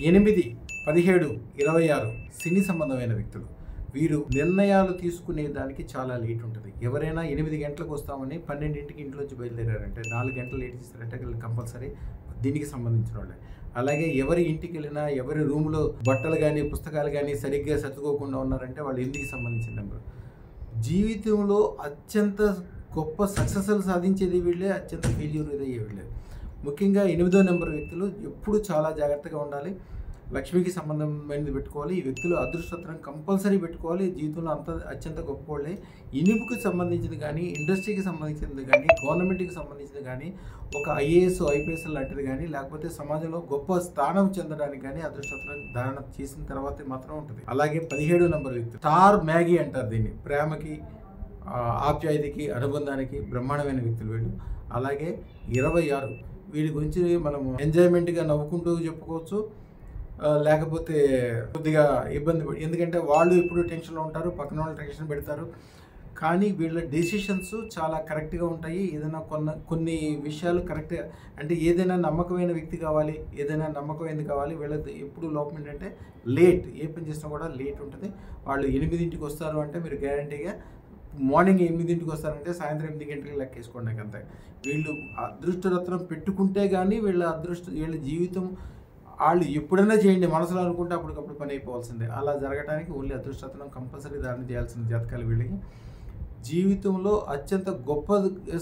8, 17, 26 సినీ సంబంధమైన వ్యక్తులు. వీరు నిర్ణయాలు తీసుకునే దానికి చాలా లేట్ ఉంటుంది. ఎవరైనా 8 గంటలకు వస్తామని 12ంటికి ఇంట్లోంచి బయలుదేరారంటే 4 గంటలు లేట్ చేస్తారంటే వీళ్ళు కంపల్సరీ దీనికి సంబంధించిన వాళ్ళే. అలాగే ఎవరి ఇంటికి వెళ్ళినా ఎవరి రూమ్లో బట్టలు కానీ పుస్తకాలు కానీ సరిగ్గా సర్దుకోకుండా ఉన్నారంటే వాళ్ళు 8కి సంబంధించిన నెంబర్. జీవితంలో అత్యంత గొప్ప సక్సెస్లు సాధించేది వీళ్ళే, అత్యంత ఫెయిల్యూర్ అయ్యే వీళ్ళే. ముఖ్యంగా 8వ నెంబర్ వ్యక్తులు ఎప్పుడు చాలా జాగ్రత్తగా ఉండాలి. లక్ష్మికి సంబంధమైనది పెట్టుకోవాలి. ఈ వ్యక్తులు అదృష్టత్రం కంపల్సరీ పెట్టుకోవాలి. జీవితంలో అత్యంత గొప్ప వాళ్ళే. ఇనుముకి సంబంధించింది కానీ, ఇండస్ట్రీకి సంబంధించింది కానీ, గవర్నమెంట్కి సంబంధించింది కానీ, ఒక ఐఏఎస్ ఐపీఎస్ లాంటిది కానీ, లేకపోతే సమాజంలో గొప్ప స్థానం చెందడానికి కానీ అదృష్టత్రం ధారణ చేసిన తర్వాతే మాత్రం ఉంటుంది. అలాగే 17వ నెంబర్ వ్యక్తి స్టార్ మ్యాగీ అంటారు దీన్ని. ప్రేమకి, ఆప్యాయతకి, అనుబంధానికి బ్రహ్మాండమైన వ్యక్తులు వీళ్ళు. అలాగే 26 వీడి గురించి మనము ఎంజాయ్మెంట్గా నవ్వుకుంటూ చెప్పుకోవచ్చు, లేకపోతే కొద్దిగా ఇబ్బంది పడి, ఎందుకంటే వాళ్ళు ఎప్పుడు టెన్షన్లో ఉంటారు, పక్కన వాళ్ళు టెన్షన్ పెడతారు. కానీ వీళ్ళ డెసిషన్స్ చాలా కరెక్ట్గా ఉంటాయి. ఏదైనా కొన్ని విషయాలు కరెక్ట్గా, అంటే ఏదైనా నమ్మకమైన వ్యక్తి కావాలి, ఏదైనా నమ్మకమైనది కావాలి. వీళ్ళది ఎప్పుడు లోపం ఏంటంటే లేట్, ఏ పని చేసినా కూడా లేట్ ఉంటుంది. వాళ్ళు 8ంటికి వస్తారు అంటే మీరు గ్యారంటీగా మార్నింగ్ 8ంటికి వస్తారంటే సాయంత్రం 8 గంటలకు లెక్కేసుకోండి. అంతే. వీళ్ళు అదృష్టరత్నం పెట్టుకుంటే కానీ వీళ్ళ జీవితం వాళ్ళు ఎప్పుడైనా చేయండి, మనసులో అనుకుంటే అప్పటికప్పుడు పని అయిపోవాల్సిందే. అలా జరగడానికి ఓన్లీ అదృష్టరత్నం కంపల్సరీ ధారణ చేయాల్సిన జాతకాలు వీళ్ళకి. జీవితంలో అత్యంత గొప్ప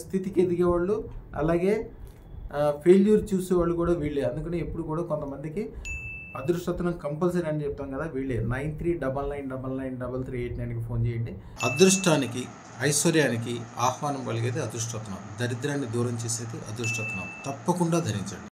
స్థితికి ఎదిగేవాళ్ళు, అలాగే ఫెయిల్యూర్ చూసేవాళ్ళు కూడా వీళ్ళే. అందుకని ఎప్పుడు కూడా కొంతమందికి అదృష్టత్వం కంపల్సరీ అని చెప్తాం కదా, వీళ్ళే. 9399993389కి ఫోన్ చేయండి. అదృష్టానికి, ఐశ్వర్యానికి ఆహ్వానం కలిగేది అదృష్టత్వం. దరిద్రాన్ని దూరం చేసేది అదృష్టత్వం. తప్పకుండా ధరించండి.